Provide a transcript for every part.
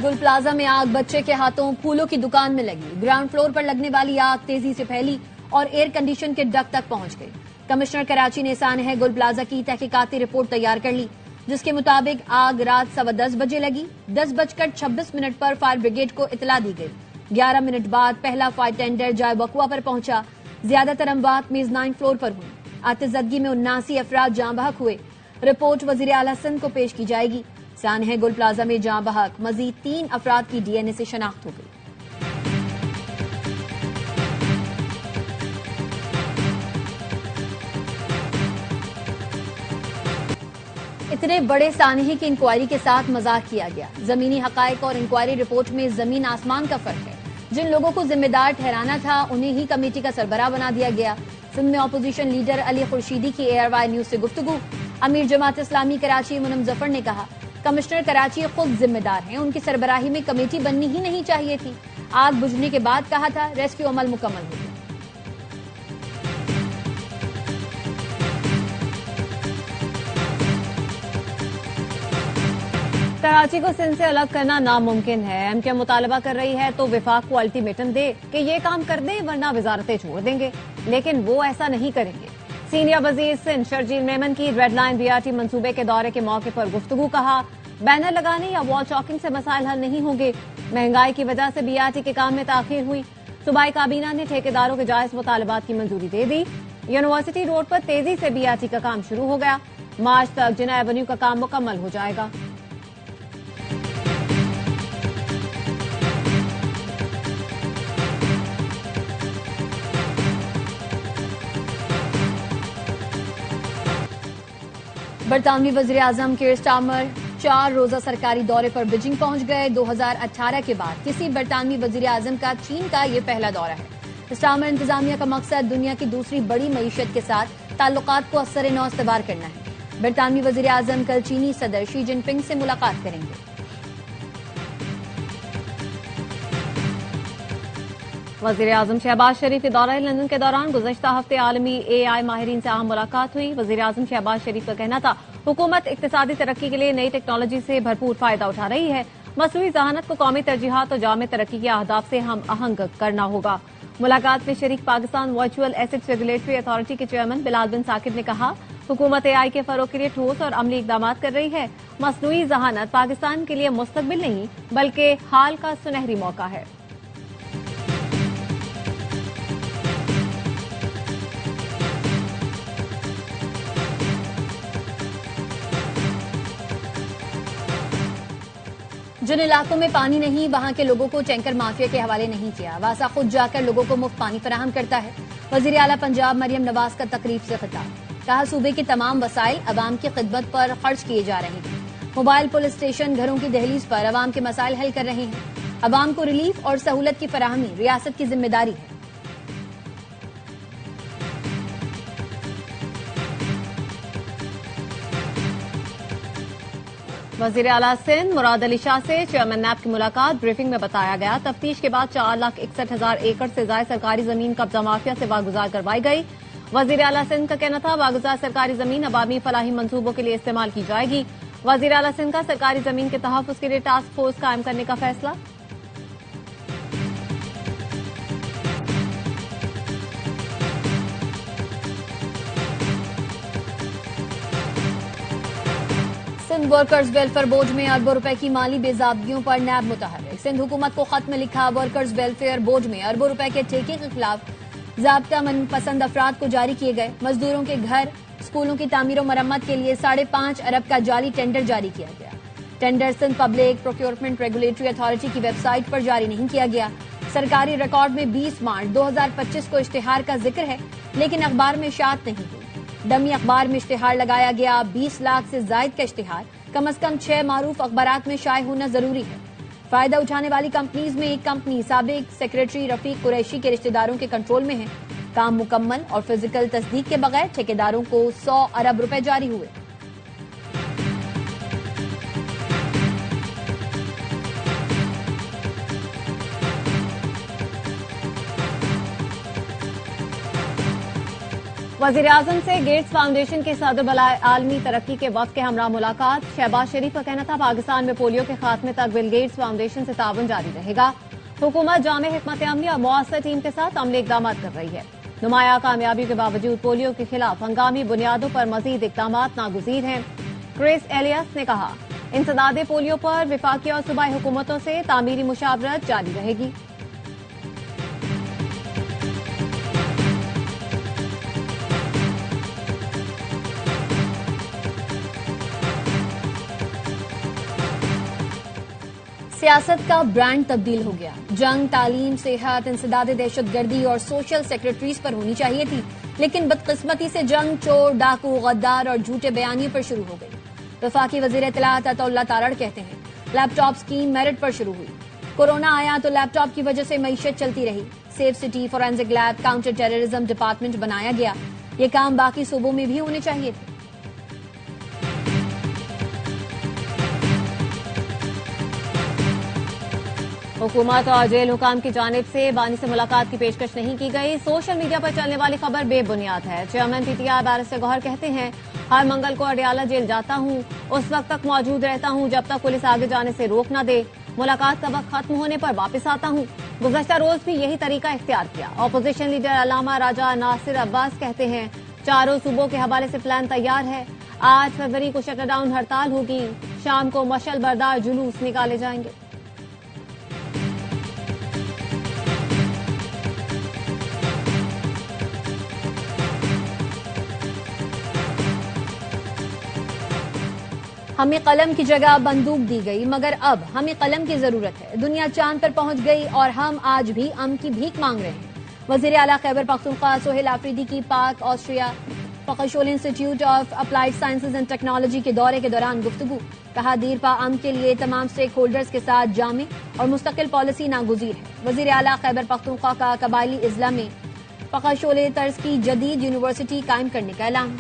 गुल प्लाजा में आग, बच्चे के हाथों फूलों की दुकान में लगी। ग्राउंड फ्लोर पर लगने वाली आग तेजी से फैली और एयर कंडीशन के डक्ट तक पहुंच गई। कमिश्नर कराची ने सानह गुल प्लाजा की तहकीकाती रिपोर्ट तैयार कर ली, जिसके मुताबिक आग रात 10:15 बजे लगी। 10:26 पर फायर ब्रिगेड को इतला दी गई। 11 मिनट बाद पहला फायर टेंडर जाय वकवा पर पहुंचा। ज्यादातर अमवात मेजनाइन फ्लोर पर हुई। आतिशज़दगी में 79 अफराद जाँ बहक हुए। रिपोर्ट वजीर आला सिंध को पेश की जाएगी। सानह गुल प्लाजा में जाँ बहक मजीद 3 अफराद की डीएनए से शनाख्त हो गई। इतने बड़े सानही की इंक्वायरी के साथ मजाक किया गया। जमीनी हकायक और इंक्वायरी रिपोर्ट में जमीन आसमान का फर्क है। जिन लोगों को जिम्मेदार ठहराना था उन्हें ही कमेटी का सरबराह बना दिया गया। सिंध में अपोजिशन लीडर अली खुर्शीदी की ARY न्यूज से गुफ्तगू। अमीर जमात इस्लामी कराची मुनम जफर ने कहा, कमिश्नर कराची खुद जिम्मेदार हैं, उनकी सरबराही में कमेटी बननी ही नहीं चाहिए थी। आग बुझने के बाद कहा था रेस्क्यू अमल मुकम्मल हो गया। कराची को सिंध से अलग करना नामुमकिन है। MK मुतालबा कर रही है तो विफाक को अल्टीमेटम दे कि ये काम कर दे वरना वजारतें छोड़ देंगे, लेकिन वो ऐसा नहीं करेंगे। सीनियर वजीर सिंध शर्जील मेमन की रेड लाइन BRT मंसूबे के दौरे के मौके पर गुफ्तगू। कहा, बैनर लगाने या वॉल चॉकिंग से मसाइल हल नहीं होंगे। महंगाई की वजह से BRT के काम में ताखीर हुई। सूबाई काबीना ने ठेकेदारों के जायज मुतालबात की मंजूरी दे दी। यूनिवर्सिटी रोड पर तेजी से BRT का काम शुरू हो गया। मार्च तक जिना एवेन्यू का काम मुकम्मल हो जाएगा। बरतानवी वजीर आजम कीर स्टारमर 4 रोजा सरकारी दौरे पर बीजिंग पहुंच गए। 2018 के बाद किसी बरतानवी वजीर आजम का चीन का ये पहला दौरा है। स्टारमर इंतजामिया का मकसद दुनिया की दूसरी बड़ी मईशत के साथ ताल्लुकात को असर नौ इस्तवार करना है। बरतानवी वजीर आजम कल चीनी सदर शी जिनपिंग से मुलाकात करेंगे। वजीर आजम शहबाज शरीफ के दौरा लंदन के दौरान गुज़श्ता हफ्ते आलमी AI माहिरीन से अहम मुलाकात हुई। वजीर आजम शहबाज शरीफ का कहना था, हुकूमत इक्तिसादी तरक्की के लिए नई टेक्नोलॉजी से भरपूर फायदा उठा रही है। मसनूई ज़हानत को कौमी तरजीहात और जामे तरक्की के अहदाफ से हम आहंग करना होगा। मुलाकात में शरीक Pakistan virtual assets regulatory authority के चेयरमैन बिलाल बिन साकिब ने कहा, हुकूमत AI के फरोग के लिए ठोस और अमली इकदाम कर रही है। मसनूई ज़हानत पाकिस्तान के लिए मुस्तकबिल नहीं बल्कि हाल का सुनहरी मौका है। जिन इलाकों में पानी नहीं वहां के लोगों को टैंकर माफिया के हवाले नहीं किया। वासा खुद जाकर लोगों को मुफ्त पानी फराहम करता है। वजीर आला पंजाब मरियम नवाज का तकरीब से खिताब। कहा, सूबे के तमाम वसाइल अवाम की खिदमत पर खर्च किए जा रहे हैं। मोबाइल पुलिस स्टेशन घरों की दहलीज पर अवाम के मसाइल हल कर रहे हैं। अवाम को रिलीफ और सहूलत की फराहमी रियासत की जिम्मेदारी है। वजीर आला सिंध मुराद अली शाह से चेयरमैन नैब की मुलाकात। ब्रीफिंग में बताया गया, तफ्तीश के बाद 4,61,000 एकड़ से ज्यादा सरकारी जमीन कब्जा माफिया से वागुजार करवाई गई। वजीर आला सिंध का कहना था, वागुजार सरकारी जमीन अवामी फलाही मंसूबों के लिए इस्तेमाल की जाएगी। वजीर आला सिंध का सरकारी जमीन के तहफ्फुज के लिए टास्क फोर्स कायम करने का फैसला। सिंध वर्कर्स वेलफेयर बोर्ड में अरबों रुपए की माली बेजाबगियों पर नैब मुतहर्रिक। सिंध हुकूमत को खत में लिखा, वर्कर्स वेलफेयर बोर्ड में अरबों रुपए के ठेके के खिलाफ ज़ाब्ता मनपसंद अफराद को जारी किए गए। मजदूरों के घर, स्कूलों की तामीर और मरम्मत के लिए 5.5 अरब का जाली टेंडर जारी किया गया। Tender Sindh public procurement regulatory authority की वेबसाइट पर जारी नहीं किया गया। सरकारी रिकॉर्ड में 20 मार्च 2025 को इश्तिहार का जिक्र है, लेकिन अखबार में शात नहीं हुई। डमी अखबार में इश्तिहार लगाया गया। 20 लाख से जायद का इश्तिहार कम से कम 6 मारूफ अखबारात में शाये होना जरूरी है। फायदा उठाने वाली कंपनीज में एक कंपनी साबिक सेक्रेटरी रफीक कुरैशी के रिश्तेदारों के कंट्रोल में है। काम मुकम्मल और फिजिकल तस्दीक के बगैर ठेकेदारों को 100 अरब रुपए जारी हुए। वजीर-ए-आजम से गेट्स फाउंडेशन के सदर बलाए आलमी तरक्की के वक्त के हमरा मुलाकात। शहबाज शरीफ का कहना था पाकिस्तान में पोलियो के खात्मे तक बिल गेट्स फाउंडेशन से ताउन जारी रहेगा। हुकूमत जामे हिकमत अमली और मुआस्सर टीम के साथ अमली इकदाम कर रही है। नुमाया कामयाबी के बावजूद पोलियो के खिलाफ हंगामी बुनियादों पर मजीद इकदाम नागुज़ीर हैं। क्रिस एलियस ने कहा इंसदादे पोलियो पर विफाकी और सूबाई हुकूमतों से तामीरी मुशावरत जारी रहेगी। सियासत का ब्रांड तब्दील हो गया। जंग तालीम, सेहत, इंसदाद दहशतगर्दी और सोशल सेक्रेटरीज पर होनी चाहिए थी, लेकिन बदकिस्मती से जंग चोर, डाकू, गद्दार और झूठे बयानियों पर शुरू हो गई। वफाकी वजीर इत्तलात अताउल्लाह तारड़ कहते हैं लैपटॉप स्कीम मेरिट पर शुरू हुई। कोरोना आया तो लैपटॉप की वजह से मईशत चलती रही। Safe city, forensic lab, counter terrorism department बनाया गया। ये काम बाकी सूबों में भी होने चाहिए थे। हुकूमत और जेल हुकाम की जानिब से बानी से मुलाकात की पेशकश नहीं की गई। सोशल मीडिया पर चलने वाली खबर बेबुनियाद है। चेयरमैन पीटीआई बैरिस्टर गौहर कहते हैं हर मंगल को अडियाला जेल जाता हूं, उस वक्त तक मौजूद रहता हूं जब तक पुलिस आगे जाने से रोक न दे। मुलाकात का वक्त खत्म होने पर वापस आता हूं। गुज़श्ता रोज भी यही तरीका इख्तियार किया। अपोजिशन लीडर अलामा राजा नासिर अब्बास कहते हैं चारों सूबों के हवाले से प्लान तैयार है। 8 फरवरी को शटरडाउन हड़ताल होगी। शाम को मशल बरदार जुलूस निकाले जाएंगे। हमें कलम की जगह बंदूक दी गई, मगर अब हमें कलम की जरूरत है। दुनिया चांद पर पहुंच गई और हम आज भी अमन की भीख मांग रहे हैं। वजीर आला खैबर पख्तूनख्वा सोहेल आफरीदी की Pak Austria Fachhochschule institute of applied sciences and technology के दौरे के दौरान गुफ्तगू। कहा दीरपा अमन के लिए तमाम स्टेक होल्डर्स के साथ जामे और मुस्तकिल पॉलिसी नागुज़ीर है। वजीर आला खैबर पख्तूनख्वा का कबायली इजला में फखशोल तर्ज की जदीद यूनिवर्सिटी कायम करने का ऐलान।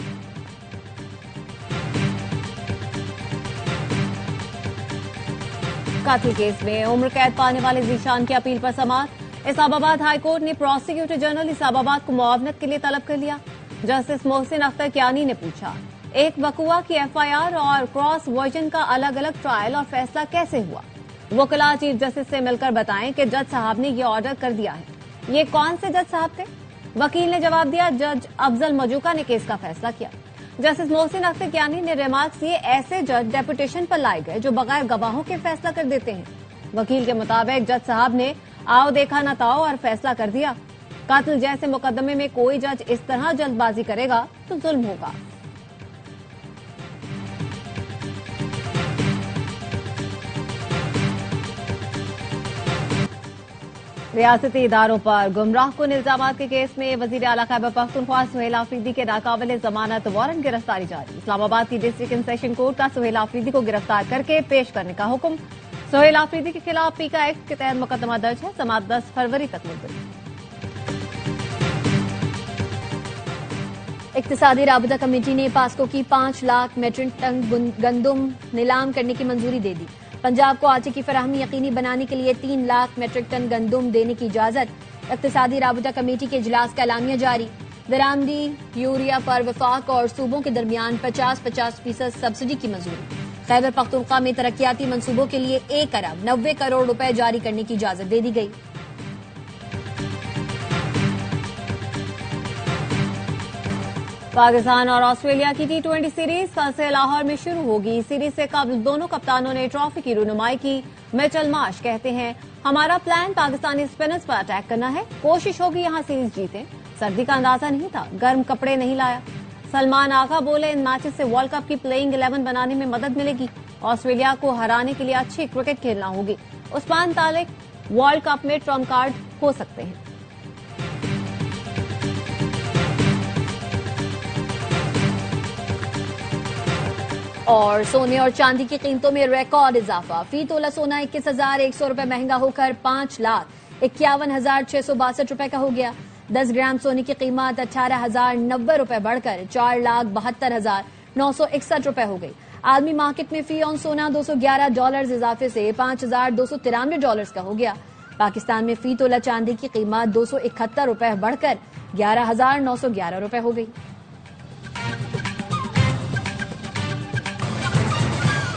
कातिल केस में उम्र कैद पाने वाले जीशान की अपील पर समाअत। इस्लामाबाद हाईकोर्ट ने प्रोसिक्यूटर जनरल इस्लामाबाद को मुआवनत के लिए तलब कर लिया। जस्टिस मोहसिन अख्तर कियानी ने पूछा एक वकुआ की एफआईआर और क्रॉस वर्जन का अलग अलग ट्रायल और फैसला कैसे हुआ। वकला चीफ जस्टिस से मिलकर बताएं कि जज साहब ने ये ऑर्डर कर दिया है। ये कौन से जज साहब थे? वकील ने जवाब दिया जज अफजल मजूका ने केस का फैसला किया। जस्टिस मोहसिन अख्तर कियानी ने रिमार्क्स दिए ऐसे जज डेपुटेशन पर लाए गए जो बगैर गवाहों के फैसला कर देते हैं। वकील के मुताबिक जज साहब ने आओ देखा न ताओ और फैसला कर दिया। कातिल जैसे मुकदमे में कोई जज इस तरह जल्दबाजी करेगा तो जुल्म होगा। रियासती इदारों पर गुमराह कुन इल्जामात के केस में वजीर आला खैबर पख्तूनख्वा सोहेल आफरीदी के नाकाबिल जमानत वारंट गिरफ्तारी जारी। इस्लामाबाद की डिस्ट्रिक्ट एंड सेशन कोर्ट का सोहेल आफरीदी को गिरफ्तार करके पेश करने का हुक्म। सोहेल आफरीदी के खिलाफ पीका एक्ट के तहत मुकदमा दर्ज है। समाअत 10 फरवरी तक मुलतवी। इक्तिसादी राबता कमेटी ने पास्को की 5 लाख मेट्रिक टन गंदुम नीलाम करने की मंजूरी दे दी। पंजाब को आटे की फराहमी यकीनी बनाने के लिए 3 लाख मेट्रिक टन गंदुम देने की इजाजत। इक्तिसादी राबता कमेटी के इजलास का ऐलानिया जारी। दरामदी यूरिया पर वफाक और सूबों के दरमियान 50-50% सब्सिडी की मंजूरी। खैबर पख्तूनख्वा में तरक्याती मंसूबों के लिए 1 अरब 90 करोड़ रुपए जारी करने की इजाजत दे दी गई। पाकिस्तान और ऑस्ट्रेलिया की T20 सीरीज कल से लाहौर में शुरू होगी। सीरीज से कबल दोनों कप्तानों ने ट्रॉफी की रुनुमाई की। मिचेल मार्श कहते हैं हमारा प्लान पाकिस्तानी स्पिनर्स पर अटैक करना है। कोशिश होगी यहां सीरीज जीतें। सर्दी का अंदाजा नहीं था, गर्म कपड़े नहीं लाया। सलमान आगा बोले इन मैचेस से वर्ल्ड कप की प्लेइंग 11 बनाने में मदद मिलेगी। ऑस्ट्रेलिया को हराने के लिए अच्छी क्रिकेट खेलना होगी। उस्मान तालिक वर्ल्ड कप में ट्रम्प कार्ड हो सकते हैं। और सोने और चांदी की कीमतों में रिकॉर्ड इजाफा। फी तोला सोना 21,100 रुपए महंगा होकर 5,51,662 रुपए का हो गया। 10 ग्राम सोने की कीमत 18,090 रुपए बढ़कर 4,72,961 रुपए हो गई। आलमी मार्केट में फी ऑन सोना $211 इजाफे से $5,293 का हो गया। पाकिस्तान में फी तोला चांदी की कीमत 271 रुपए बढ़कर 11,911 रुपए हो गई।